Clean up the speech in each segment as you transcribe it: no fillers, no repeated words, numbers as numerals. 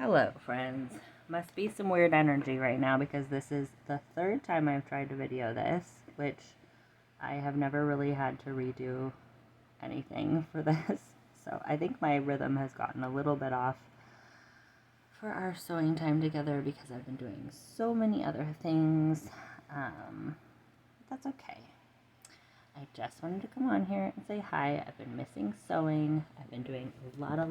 Hello, friends. Must be some weird energy right now because this is the third time I've tried to video this, which I have never really had to redo anything for this. So I think my rhythm has gotten a little bit off for our sewing time together because I've been doing so many other things. That's okay. I just wanted to come on here and say hi. I've been missing sewing. I've been doing a lot of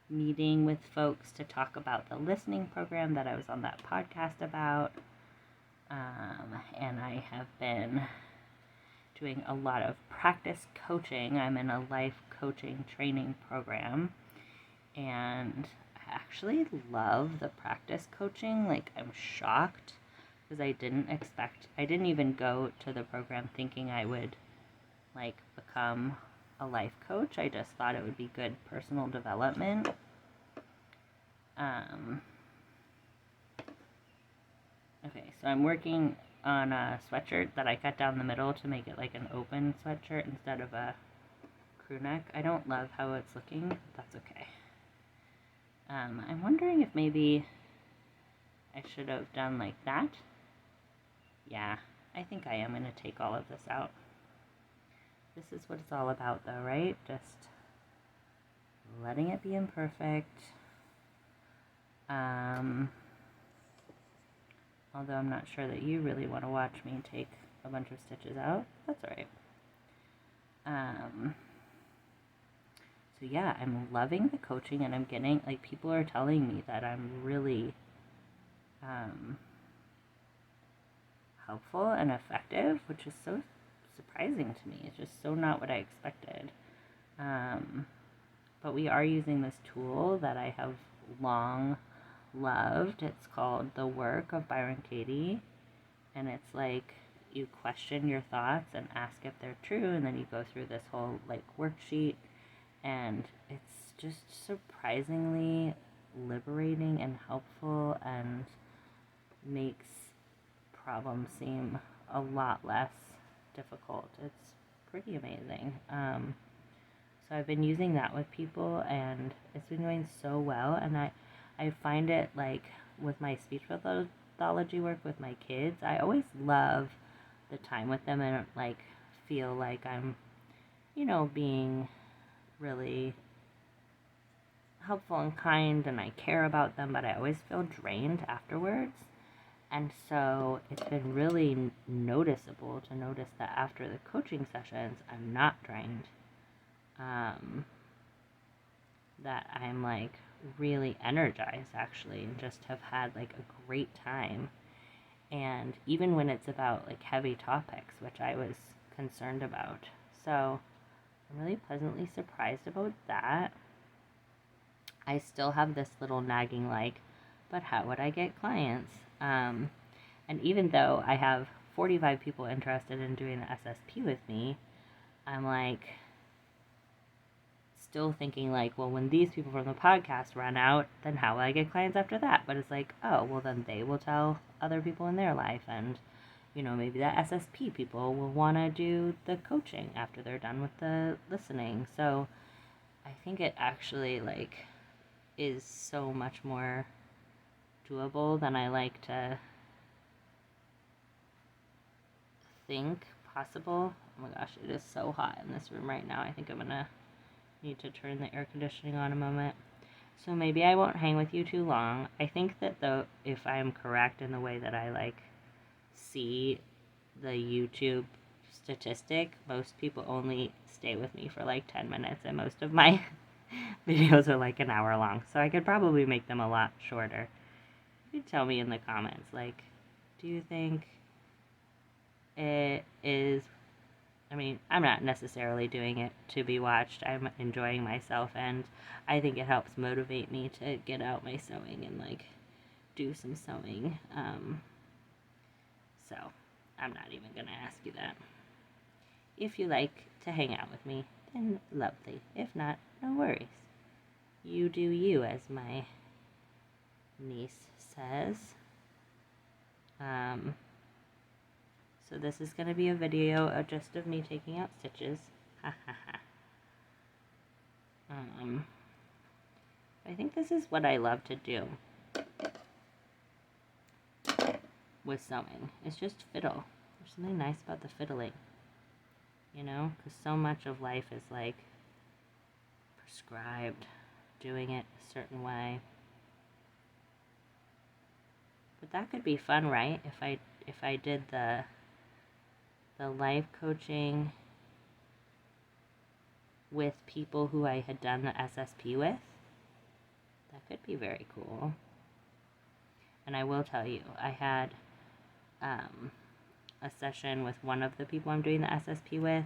meeting with folks to talk about the listening program that I was on that podcast about. And I have been doing a lot of practice coaching. I'm in a life coaching training program, and I actually love the practice coaching. Like, I'm shocked because I didn't even go to the program thinking I would become a life coach. I just thought it would be good personal development. Okay, so I'm working on a sweatshirt that I cut down the middle to make it like an open sweatshirt instead of a crew neck. I don't love how it's looking, but that's okay. I'm wondering if maybe I should have done like that. Yeah, I think I am going to take all of this out. This is what it's all about though, right? Just letting it be imperfect. Although I'm not sure that you really want to watch me take a bunch of stitches out. That's alright. So yeah, I'm loving the coaching, and I'm getting, people are telling me that I'm really helpful and effective, which is so surprising to me. It's just so not what I expected. But we are using this tool that I have long loved. It's called The Work of Byron Katie, and it's like you question your thoughts and ask if they're true, and then you go through this whole worksheet, and it's just surprisingly liberating and helpful and makes problems seem a lot less difficult. It's pretty amazing. So I've been using that with people, and it's been going so well, and I find it with my speech pathology work with my kids, I always love the time with them and feel like I'm, being really helpful and kind, and I care about them, but I always feel drained afterwards. And so it's been really noticeable to notice that after the coaching sessions, I'm not drained. That I'm really energized actually, and just have had a great time. And even when it's about heavy topics, which I was concerned about. So I'm really pleasantly surprised about that. I still have this little nagging but how would I get clients? And even though I have 45 people interested in doing the SSP with me, I'm still thinking well, when these people from the podcast run out, then how will I get clients after that? But it's oh, well, then they will tell other people in their life, and maybe the SSP people will want to do the coaching after they're done with the listening. So I think it actually is so much more doable than I like to think possible. Oh my gosh, it is so hot in this room right now. I think I'm gonna need to turn the air conditioning on a moment. So maybe I won't hang with you too long. I think that though, if I'm correct in the way that I see the YouTube statistic, most people only stay with me for 10 minutes, and most of my videos are an hour long, so I could probably make them a lot shorter. You could tell me in the comments, do you think it is, I'm not necessarily doing it to be watched. I'm enjoying myself, and I think it helps motivate me to get out my sewing and do some sewing. So I'm not even gonna ask you that. If you like to hang out with me, then lovely. If not, no worries. You do you, as my niece says. So this is going to be a video just of me taking out stitches. Ha ha ha. I think this is what I love to do with sewing. It's just fiddle. There's something nice about the fiddling, you know, because so much of life is like prescribed, doing it a certain way. But that could be fun, right? If I did the life coaching with people who I had done the SSP with, that could be very cool. And I will tell you, I had a session with one of the people I'm doing the SSP with,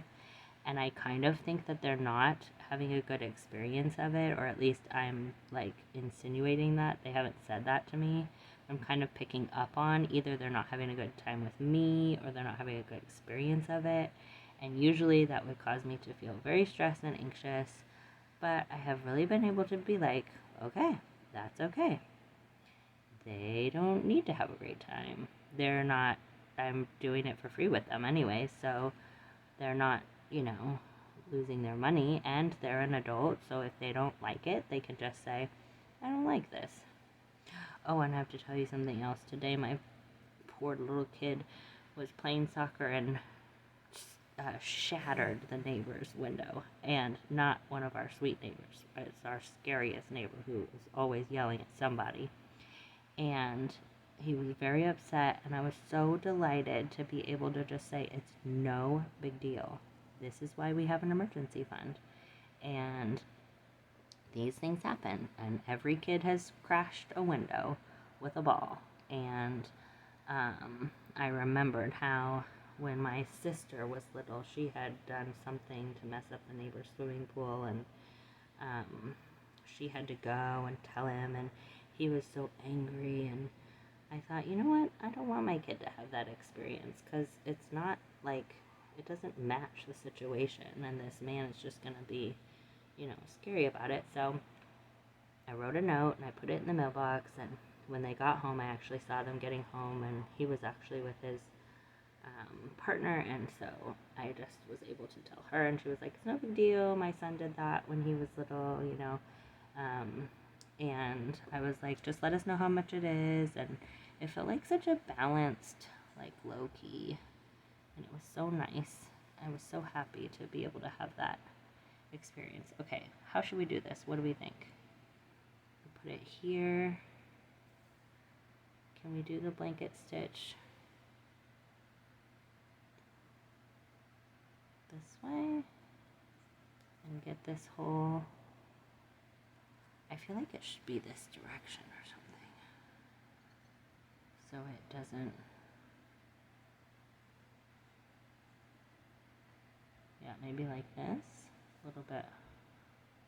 and I kind of think that they're not having a good experience of it, or at least I'm like insinuating that. They haven't said that to me. I'm kind of picking up on either they're not having a good time with me or they're not having a good experience of it. And usually that would cause me to feel very stressed and anxious. But I have really been able to be like, okay, that's okay. They don't need to have a great time. They're not, I'm doing it for free with them anyway, so they're not, you know, losing their money, and they're an adult, so if they don't like it, they can just say, I don't like this. Oh, and I have to tell you something else. Today, my poor little kid was playing soccer and shattered the neighbor's window, and not one of our sweet neighbors. It's our scariest neighbor who is always yelling at somebody. And he was very upset, and I was so delighted to be able to just say, it's no big deal. This is why we have an emergency fund. And these things happen, and every kid has crashed a window with a ball. And I remembered how when my sister was little, she had done something to mess up the neighbor's swimming pool, and she had to go and tell him, and he was so angry. And I thought, you know what, I don't want my kid to have that experience, because it's not like, it doesn't match the situation, and this man is just going to be, you know, scary about it. So I wrote a note and I put it in the mailbox, and when they got home, I actually saw them getting home, and he was actually with his partner, and so I just was able to tell her, and she was like, it's no big deal, my son did that when he was little, you know, and I was like, just let us know how much it is. And it felt like such a balanced, like, low-key, and it was so nice. I was so happy to be able to have that experience. Okay, how should we do this? What do we think? Put it here. Can we do the blanket stitch this way and get this whole, I feel like it should be this direction or something, so it doesn't, yeah, maybe like this, a little bit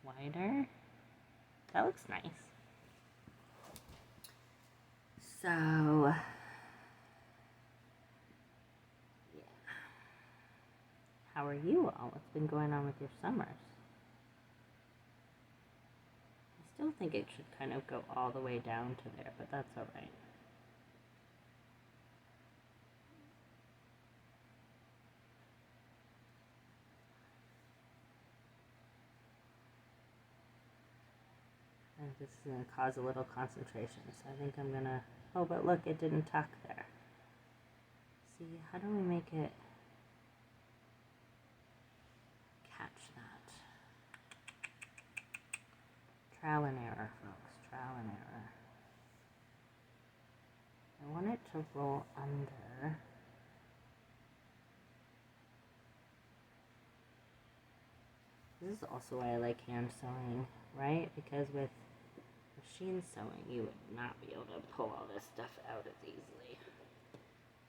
wider. That looks nice. So how are you all? What's been going on with your summers? I still think it should kind of go all the way down to there, but that's all right. And this is going to cause a little concentration, so I think I'm going to, oh, but look, it didn't tuck there. See, how do we make it catch that? Trial and error, folks, trial and error. I want it to roll under. This is also why I like hand sewing, right? Because with machine sewing, you would not be able to pull all this stuff out as easily.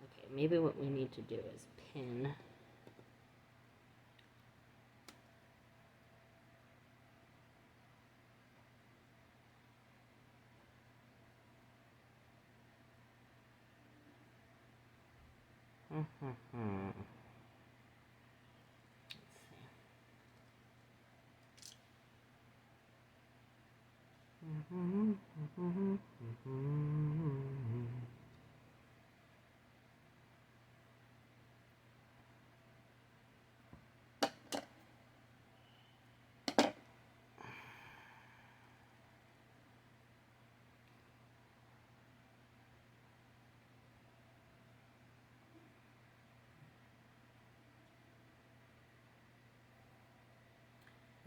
Okay, maybe what we need to do is pin. Let's see.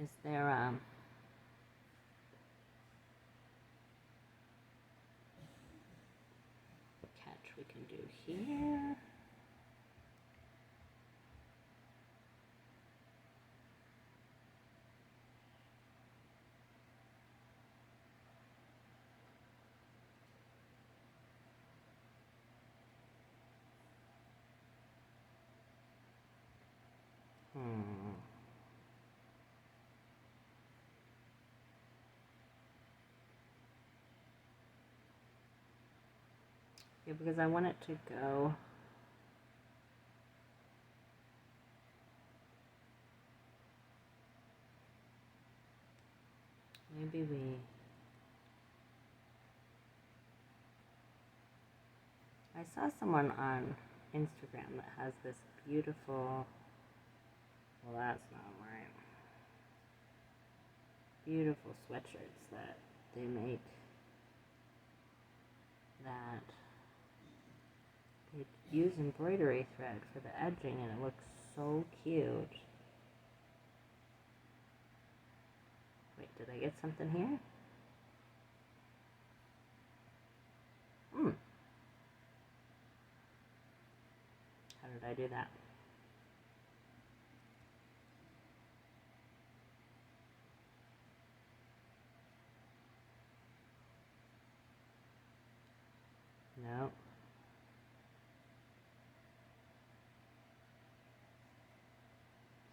Is there catch we can do here? Yeah, because I want it to go. Maybe I saw someone on Instagram that has this beautiful, well, that's not right, beautiful sweatshirts that they make that they use embroidery thread for the edging, and it looks so cute. Wait, did I get something here? How did I do that? No.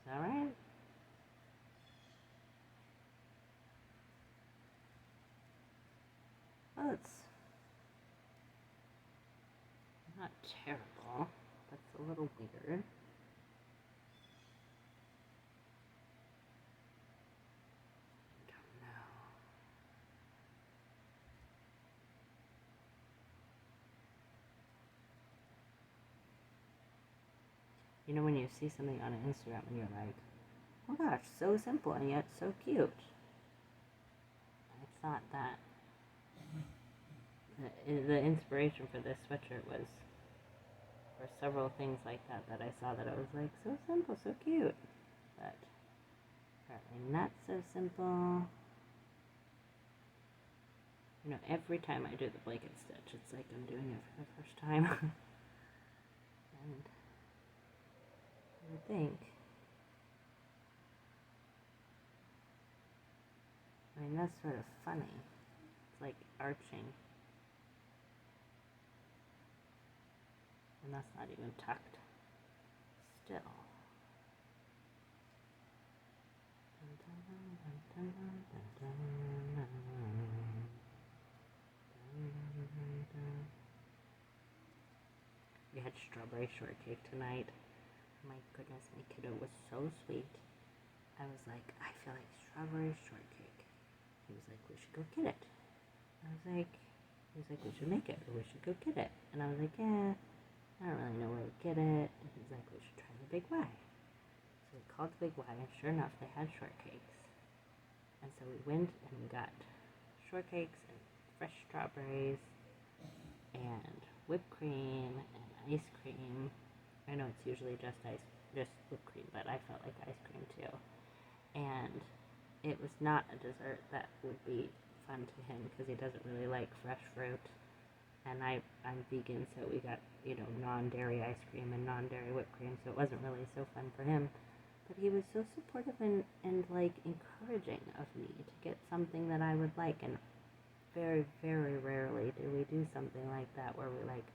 Is that right? Well, it's not terrible. That's a little weird. I don't know. You know when you see something on Instagram and you're like, oh gosh, so simple and yet so cute. I thought that the inspiration for this sweatshirt was for several things like that that I saw that I was like, so simple, so cute. But apparently not so simple. You know, every time I do the blanket stitch, it's like I'm doing it for the first time. And I would think, I mean, that's sort of funny. It's like arching. And that's not even tucked. Still. We had strawberry shortcake tonight. My goodness, my kiddo was so sweet. I was like, I feel like strawberry shortcake. He was like, we should go get it. I was like, he was like, we should make it, or we should go get it. And I was like, yeah, I don't really know where to get it. And he's like, we should try the Big Y. So we called the Big Y, and sure enough, they had shortcakes. And so we went and we got shortcakes and fresh strawberries and whipped cream and ice cream. I know it's usually just whipped cream, but I felt like ice cream too. And it was not a dessert that would be fun to him because he doesn't really like fresh fruit. And I'm vegan, so we got, non-dairy ice cream and non-dairy whipped cream, so it wasn't really so fun for him. But he was so supportive and like encouraging of me to get something that I would like. And very, very rarely do we do something like that where we like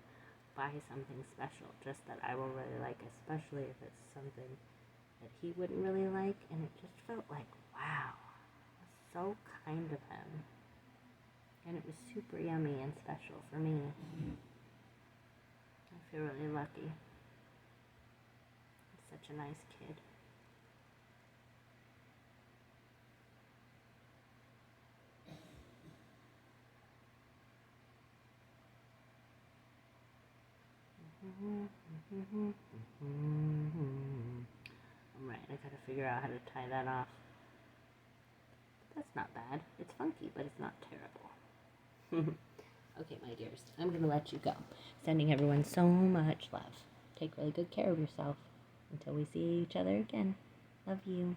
buy something special just that I will really like, especially if it's something that he wouldn't really like. And it just felt like, wow, it was so kind of him. And it was super yummy and special for me. I feel really lucky. He's such a nice kid. Alright, I gotta figure out how to tie that off. But that's not bad. It's funky, but it's not terrible. Okay, my dears, I'm gonna let you go. Sending everyone so much love. Take really good care of yourself. Until we see each other again. Love you.